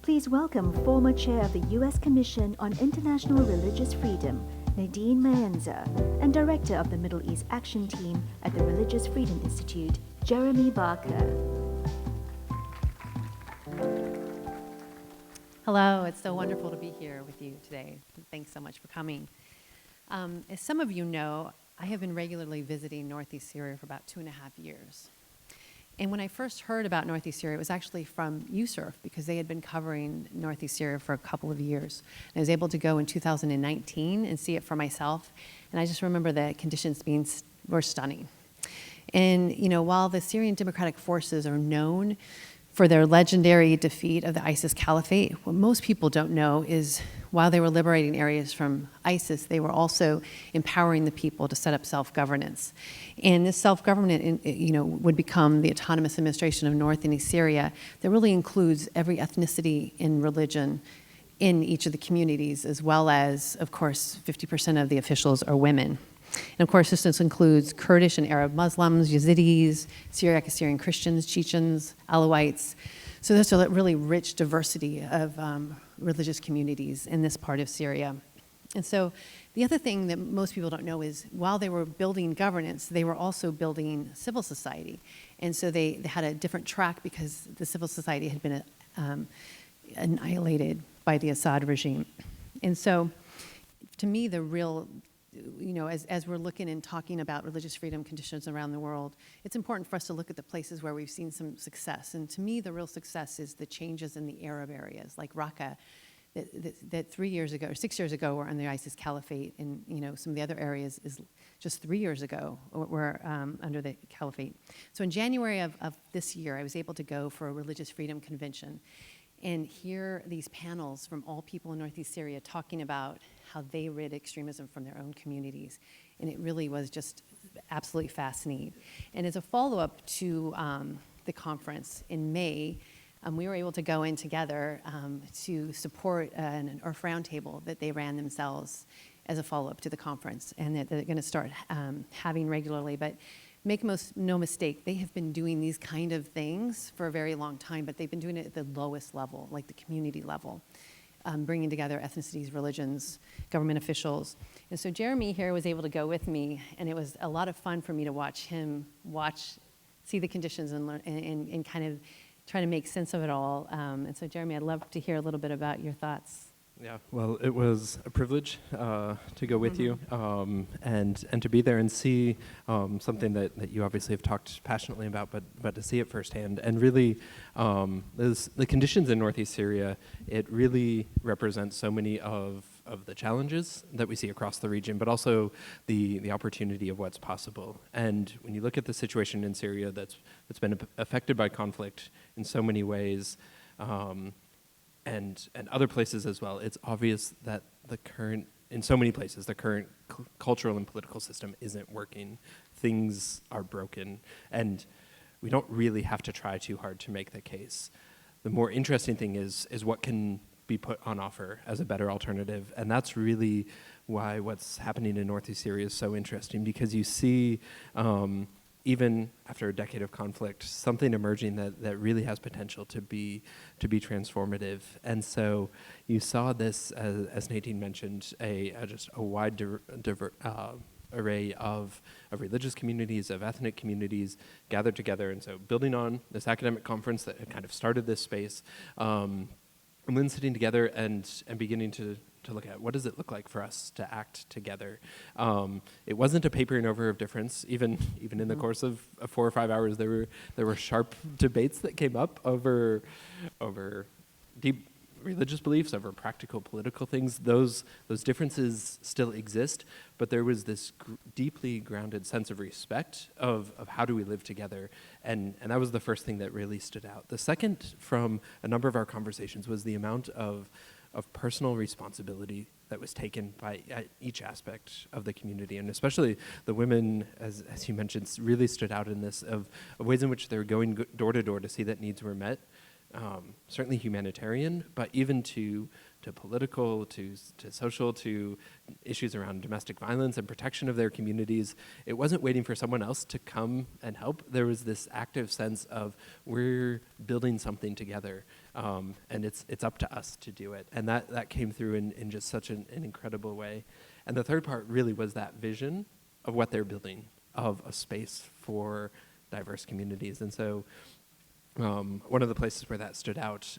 Please welcome former chair of the U.S. Commission on International Religious Freedom, Nadine Maenza, and director of the Middle East Action Team at the Religious Freedom Institute, Jeremy Barker. Hello, it's so wonderful to be here with you today. Thanks so much for coming. As some of you know, I have been regularly visiting Northeast Syria for about 2.5 years. And when I first heard about Northeast Syria, it was actually from USCIRF, because they had been covering Northeast Syria for a couple of years. And I was able to go in 2019 and see it for myself. And I just remember the conditions were stunning. And while the Syrian Democratic Forces are known for their legendary defeat of the ISIS caliphate, what most people don't know is while they were liberating areas from ISIS, they were also empowering the people to set up self-governance. And this self-government, would become the autonomous administration of North and East Syria that really includes every ethnicity and religion in each of the communities, as well as, of course, 50% of the officials are women. And of course, this includes Kurdish and Arab Muslims, Yazidis, Syriac Assyrian Christians, Chechens, Alawites. So there's a really rich diversity of religious communities in this part of Syria. And so the other thing that most people don't know is while they were building governance, they were also building civil society. And so they had a different track because the civil society had been annihilated by the Assad regime. And so to me, the real as we're looking and talking about religious freedom conditions around the world, it's important for us to look at the places where we've seen some success. And to me, the real success is the changes in the Arab areas, like Raqqa, that 3 years ago, or 6 years ago, were under the ISIS caliphate. And some of the other areas is just 3 years ago were under the caliphate. So in January of this year, I was able to go for a religious freedom convention and hear these panels from all people in Northeast Syria talking about how they rid extremism from their own communities. And it really was just absolutely fascinating. And as a follow-up to the conference in May, we were able to go in together to support an IRF roundtable that they ran themselves as a follow-up to the conference, and that they're going to start having regularly. But make no mistake, they have been doing these kind of things for a very long time, but they've been doing it at the lowest level, like the community level, bringing together ethnicities, religions, government officials. And so Jeremy here was able to go with me, and it was a lot of fun for me to watch him see the conditions and learn and kind of try to make sense of it all. And so Jeremy, I'd love to hear a little bit about your thoughts. Yeah, well, it was a privilege to go with you and to be there and see something that you obviously have talked passionately about, but to see it firsthand. And really, the conditions in Northeast Syria, it really represents so many of the challenges that we see across the region, but also the opportunity of what's possible. And when you look at the situation in Syria that's been affected by conflict in so many ways, and other places as well, it's obvious that in so many places, the current cultural and political system isn't working. Things are broken, and we don't really have to try too hard to make the case. The more interesting thing is what can be put on offer as a better alternative, and that's really why what's happening in Northeast Syria is so interesting, because you see even after a decade of conflict, something emerging that really has potential to be transformative. And so you saw this, as Nadine mentioned, just a wide array of religious communities, of ethnic communities gathered together. And so building on this academic conference that had kind of started this space, and then sitting together and beginning to look at what does it look like for us to act together. It wasn't a papering over of difference. Even in the course of 4 or 5 hours, there were sharp debates that came up over deep religious beliefs, over practical political things. Those differences still exist, but there was this deeply grounded sense of respect of how do we live together, and that was the first thing that really stood out. The second, from a number of our conversations, was the amount of personal responsibility that was taken by each aspect of the community, and especially the women, as you mentioned, really stood out in this of ways in which they were going door to door to see that needs were met, certainly humanitarian, but even to political, to social, to issues around domestic violence and protection of their communities. It wasn't waiting for someone else to come and help. There was this active sense of we're building something together, and it's up to us to do it. And that came through in just such an incredible way. And the third part really was that vision of what they're building, of a space for diverse communities. And so one of the places where that stood out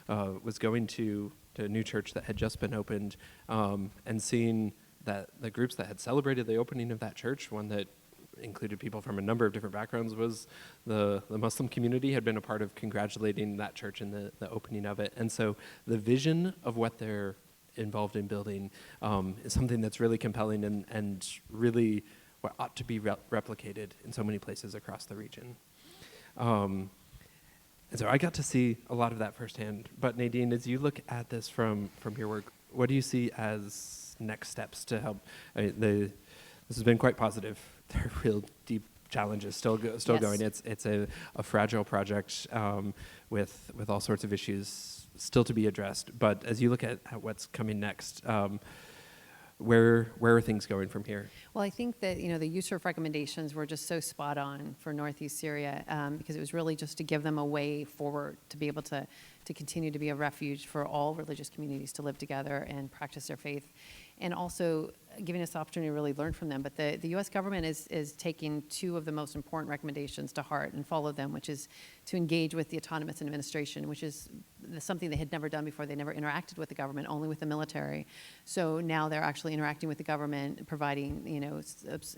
was going to a new church that had just been opened, and seeing that the groups that had celebrated the opening of that church, one that included people from a number of different backgrounds, was the Muslim community had been a part of congratulating that church in the opening of it. And so the vision of what they're involved in building is something that's really compelling and really what ought to be replicated in so many places across the region. And so I got to see a lot of that firsthand. But Nadine, as you look at this from your work, what do you see as next steps to help? This has been quite positive. There are real deep challenges still Yes. going. It's a fragile project with all sorts of issues still to be addressed. But as you look at what's coming next, where are things going from here? Well, I think that, the USCIRF recommendations were just so spot on for Northeast Syria, because it was really just to give them a way forward to be able to continue to be a refuge for all religious communities to live together and practice their faith, and also giving us the opportunity to really learn from them. But the U.S. government is taking two of the most important recommendations to heart and follow them, which is to engage with the autonomous administration, which is something they had never done before. They never interacted with the government, only with the military. So now they're actually interacting with the government, providing,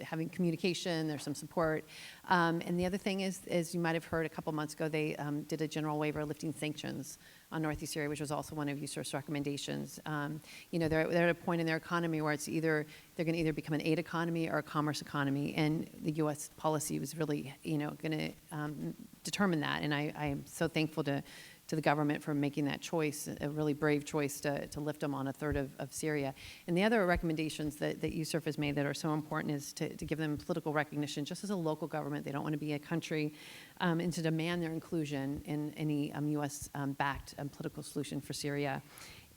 having communication, there's some support. And the other thing is, as you might have heard a couple months ago, they did a general waiver lifting sanctions on Northeast Syria, which was also one of USCIRF's recommendations. They're at a point in their economy where they're going to either become an aid economy or a commerce economy, and the U.S. policy was really, going to determine that. And I am so thankful to the government for making that choice, a really brave choice to lift them on a third of Syria. And the other recommendations that USCIRF has made that are so important is to give them political recognition just as a local government. They don't want to be a country, and to demand their inclusion in any U.S.-backed political solution for Syria.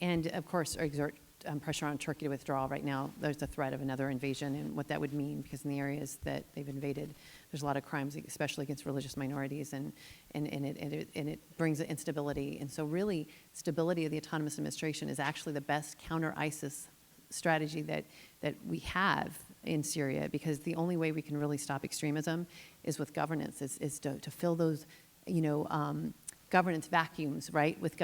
And, of course, exert pressure on Turkey to withdraw. Right now, there's a threat of another invasion and what that would mean, because in the areas that they've invaded, there's a lot of crimes, especially against religious minorities, and it brings instability. And so really, stability of the autonomous administration is actually the best counter-ISIS strategy that we have in Syria, because the only way we can really stop extremism is with governance, is to fill those, governance vacuums, right, with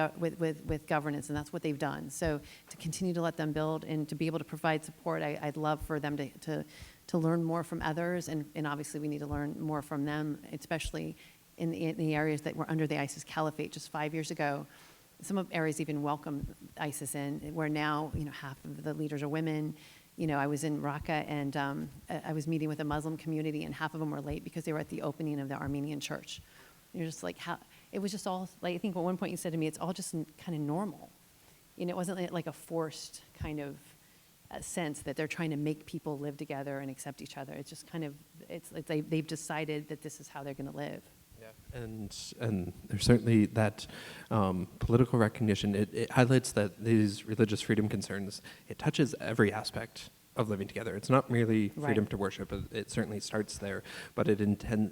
governance, and that's what they've done. So to continue to let them build and to be able to provide support, I'd love for them to learn more from others, and obviously we need to learn more from them, especially in the areas that were under the ISIS caliphate just 5 years ago. Some of areas even welcomed ISIS in, where now, half of the leaders are women. I was in Raqqa, and I was meeting with a Muslim community, and half of them were late because they were at the opening of the Armenian church. You're just like, how? It was just all, like, I think at one point you said to me, it's all just kind of normal. It wasn't like a forced kind of sense that they're trying to make people live together and accept each other. It's just kind of, it's like they've decided that this is how they're going to live. Yeah, and there's certainly that political recognition. It highlights that these religious freedom concerns, it touches every aspect of living together. It's not merely freedom Right. to worship. It certainly starts there, but it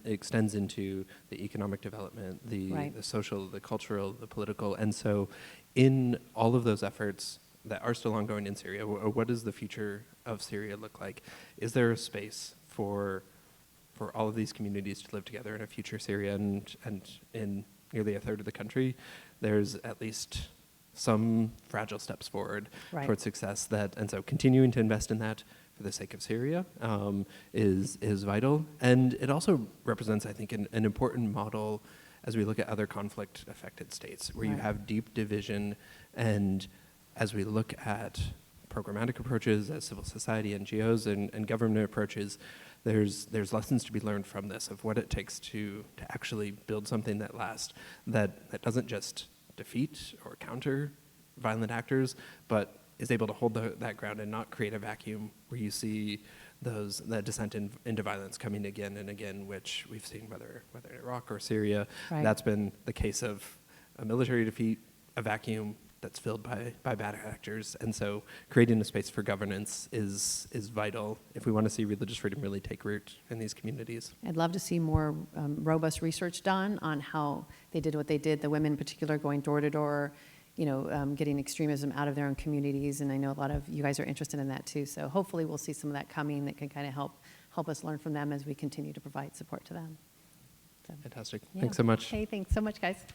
extends into the economic development, the social, the cultural, the political. And so in all of those efforts that are still ongoing in Syria, what does the future of Syria look like? Is there a space for all of these communities to live together in a future Syria? And in nearly a third of the country, there's at least some fragile steps forward towards success. And so continuing to invest in that for the sake of Syria is vital. And it also represents, I think, an important model as we look at other conflict-affected states, where you have deep division. And as we look at programmatic approaches as civil society, NGOs, and government approaches, there's lessons to be learned from this, of what it takes to actually build something that lasts, that doesn't just defeat or counter violent actors, but is able to hold that ground and not create a vacuum where you see that descent into violence coming again and again, which we've seen whether in Iraq or Syria. That's been the case of a military defeat, a vacuum that's filled by bad actors. And so creating a space for governance is vital if we want to see religious freedom really take root in these communities. I'd love to see more robust research done on how they did what they did, the women in particular going door to door, getting extremism out of their own communities. And I know a lot of you guys are interested in that too. So hopefully we'll see some of that coming that can kind of help us learn from them as we continue to provide support to them. So, Fantastic. yeah. Thanks so much. Hey, thanks so much, guys.